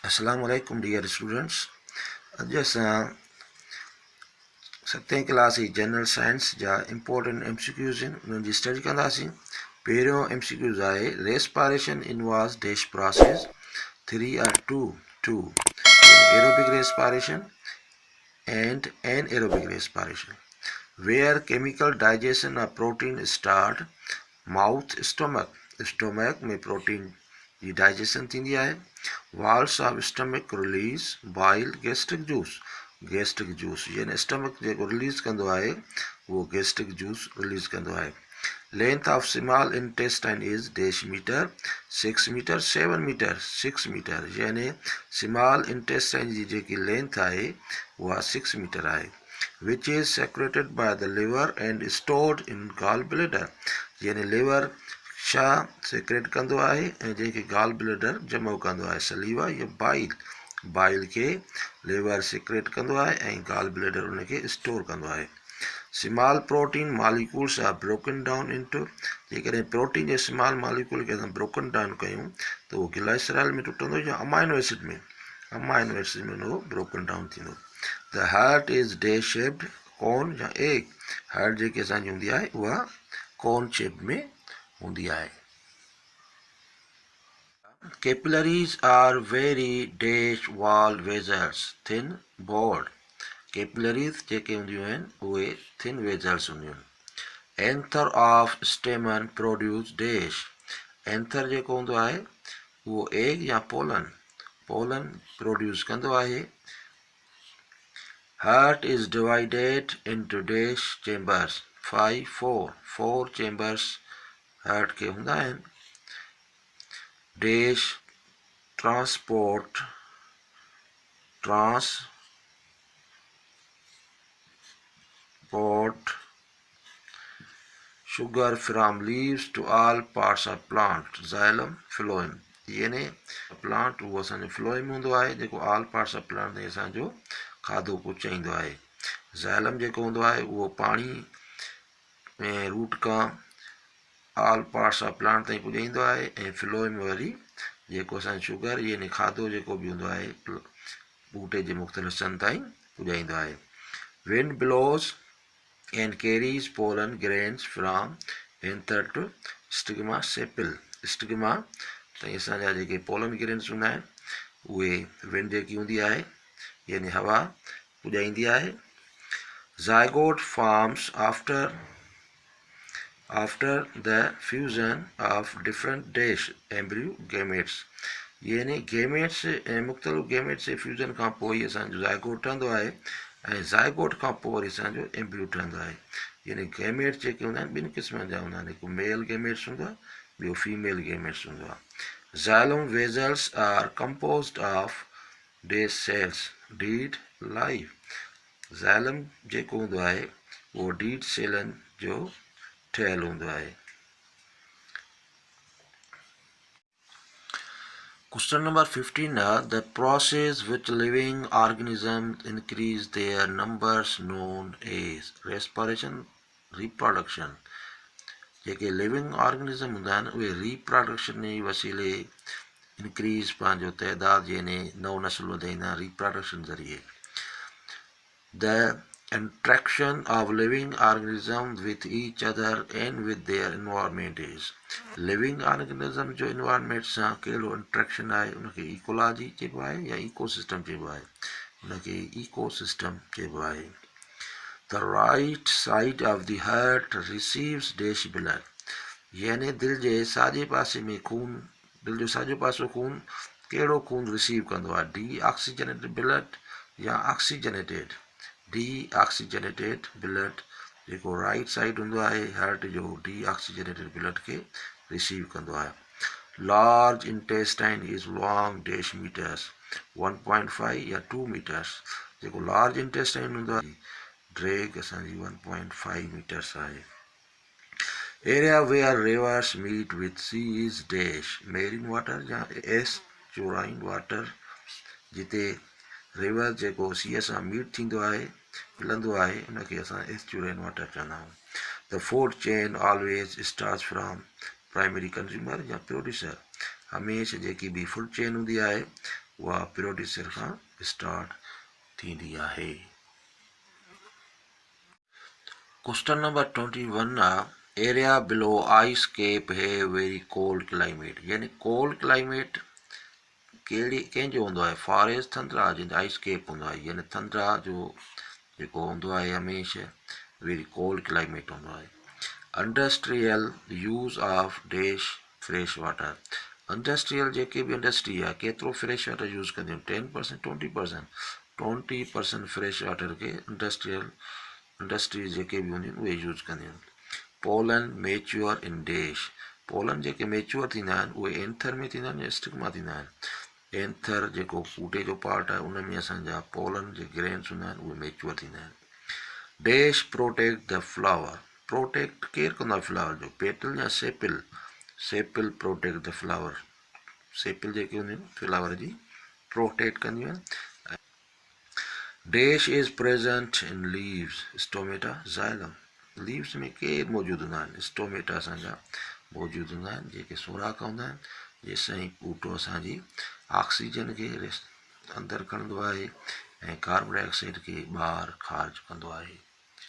Assalamu alaikum dear students. अॼु असां 7th class जी general science जा इम्पोर्टेंट MCQs आहिनि उन्हनि जी स्टडी कंदासीं. पहिरियों MCQs आहे respiration involves dash process. 3 are 2 aerobic respiration and anaerobic respiration. Where chemical digestion of protein start, mouth, stomach में protein जी digestion थींदी आहे. Walls of stomach release bile gastric juice यानी stomach जेको release कंदो आहे उहो gastric juice release कंदो आहे. Length of small intestine is dash meter, 6 meter, 7 meter, 6 meter यानी small intestine जी जेकी length आहे उहा 6 meter आहे. Which is secreted by the liver and stored in gallbladder यानी liver छा सेक्रेट कंदो आहे ऐं जंहिंखे गॉल ब्लैडर जमा कंदो आहे. सलीवा या बाइल खे लिवर सेक्रेट कंदो आहे ऐं गॉल ब्लैडर उनखे स्टोर कंदो आहे. Small protein molecules are broken down into. जेकॾहिं प्रोटीन जे स्मॉल मॉलिक्यूल खे असां ब्रोकन डाउन कयूं त उहो ग्लाइसराइल में टुटंदो या अमाइनो एसिड में उहो ब्रोकन डाउन थींदो. The heart is day shaped कोन या एग. हार्ट जेकी असांजी हूंदी आहे उहा कोन शेप में हूंदी आहे. Capillaries are very dash wall vessels, thin board. Capillaries जेके हूंदियूं आहिनि उहे thin vessels हूंदियूं आहिनि. Anther of stamen produce dash. Anther जेको हूंदो आहे उहो egg या pollen produce कंदो आहे. Heart is divided into dash chambers. 4 chambers heart के हूंदा आहिनि. Dash transport sugar from leaves to all parts of plant. xylem phloem यानी प्लांट उहो असांजो फ्लोएम हूंदो आहे जेको ऑल पार्ट्स ऑफ प्लांट ताईं असांजो खाधो पहुचाईंदो आहे. xylem जेको हूंदो आहे उहो पाणी में रूट खां ऑल पार्ट्स ऑफ प्लांट ताईं पुॼाईंदो आहे ऐं फ्लोएम वरी जेको असांजो शुगर यानी खाधो जेको बि हूंदो आहे बूटे जे मुख़्तलिफ़ हिसनि ताईं पुॼाईंदो आहे. Wind blows and carries pollen grains from anther to stigma sepal. Stigma ताईं असांजा जेके पोलन ग्रेन्स हूंदा आहिनि उहे विंड जेकी हूंदी आहे यानी हवा पुॼाईंदी आहे. Zygote forms after the fusion of different dash embryo gametes यानी gametes ऐं मुख़्तलिफ़ gametes जे फ्यूज़न खां पोइ असांजो ज़ाइगोट ठहंदो आहे ऐं ज़ाइगोट खां पोइ वरी असांजो एम्ब्रियो ठहंदो आहे. यानी gametes जेके हूंदा आहिनि ॿिनि क़िस्मनि जा हूंदा आहिनि. हिकु मेल gametes हूंदो आहे, ॿियो फीमेल gametes हूंदो आहे. xylem vessels are composed of dash cells. dead life. xylem जेको हूंदो आहे उहो dead सेलनि जो ठहियल हूंदो आहे. Question number 15 आहे the process which living organisms increase their numbers known as respiration, reproduction. जेके लिविंग ऑर्गेनिज़म हूंदा आहिनि उहे रिप्रोडक्शन जे वसीले इंक्रीज़ पंहिंजो तइदाद यानी नओं नस्ल वधाईंदा आहिनि रिप्रोडक्शन ज़रिए. The interaction of living organisms with each other and with their environment is. Living organism जो environment सां कहिड़ो इंट्रैक्शन आहे उनखे इकोलॉजी चइबो आहे या इकोसिस्टम चइबो आहे. उनखे इकोसिस्टम चइबो आहे. The right side of the heart receives dash blood. यानी दिलि जे साॼे पासे में खून दिलि जो साॼो पासो खून कहिड़ो खून रिसीव कंदो आहे. डीऑक्सीजनेटेड ब्लड या डीऑक्सीजनेटेड ब्लड जेको राइट साइड हूंदो आहे हार्ट जो डीऑक्सीजनेटेड ब्लड खे रिसीव कंदो आहे. Large intestine is long dash metres. 1.5 या 2 मीटर्स. जेको लार्ज इंटेस्टाइन हूंदो आहे ड्रैग असांजी 1.5 मीटर्स आहे. Area where rivers meet with sea is dash. Marine water या एस्चुराइन वाटर. जिते रिवर जेको सीअ सां मीट थींदो आहे मिलंदो आहे उनखे असां एस्चुराइन वाटर चवंदा आहियूं. The food chain always starts from primary consumer या प्रोड्यूसर. हमेशह जेकी बि फूड चेन हूंदी आहे उहा पीरियोडिसिर खां स्टार्ट थींदी आहे। क्वेश्चन नंबर 21 आहे area below ice cap have very cold climate, यानी कोल्ड क्लाइमेट कंहिंजो हूंदो आहे, फॉरेस्ट थंद्रा जंहिंजो आइस केप हूंदो आहे, यानी थंद्रा जो जेको हूंदो आहे हमेशह वेरी कोल्ड क्लाइमेट हूंदो आहे। Industrial use of dash fresh water, industrial जेके बि इंडस्ट्री आहे केतिरो फ्रेश वाटर यूज़ कंदियूं, 10% 20%, 20% फ्रेश वाटर खे इंडस्ट्रीज़ जेके बि हूंदियूं उहे यूज़ कंदियूं आहिनि। Pollen mature in dash, pollen जेके मेच्योर थींदा आहिनि उहे एंथर में थींदा आहिनि या स्टिग्मा थींदा आहिनि। एंथर जेको ॿूटे जो पार्ट आहे उन में असांजा पोलन जे ग्रेन्स हूंदा आहिनि उहे मेच्योर थींदा आहिनि। Dash protect the flower, protect केरु कंदो आहे फ्लावर जो, पेटल या Sepil, Sepil protect the flower, Sepil जेके हूंदियूं आहिनि फ्लावर जी प्रोटेक्ट कंदियूं आहिनि। Dash is present in leaves stomata xylem, leaves में केरु मौजूदु हूंदा आहिनि, स्टोमेटा असांजा मौजूदु हूंदा आहिनि जेके सोराख हूंदा आहिनि जेसिताईं ॿूटो असांजी ऑक्सीजन खे अंदरि खणंदो आहे ऐं कार्बन डाइऑक्साइड खे ॿाहिरि ख़ारिज कंदो आहे।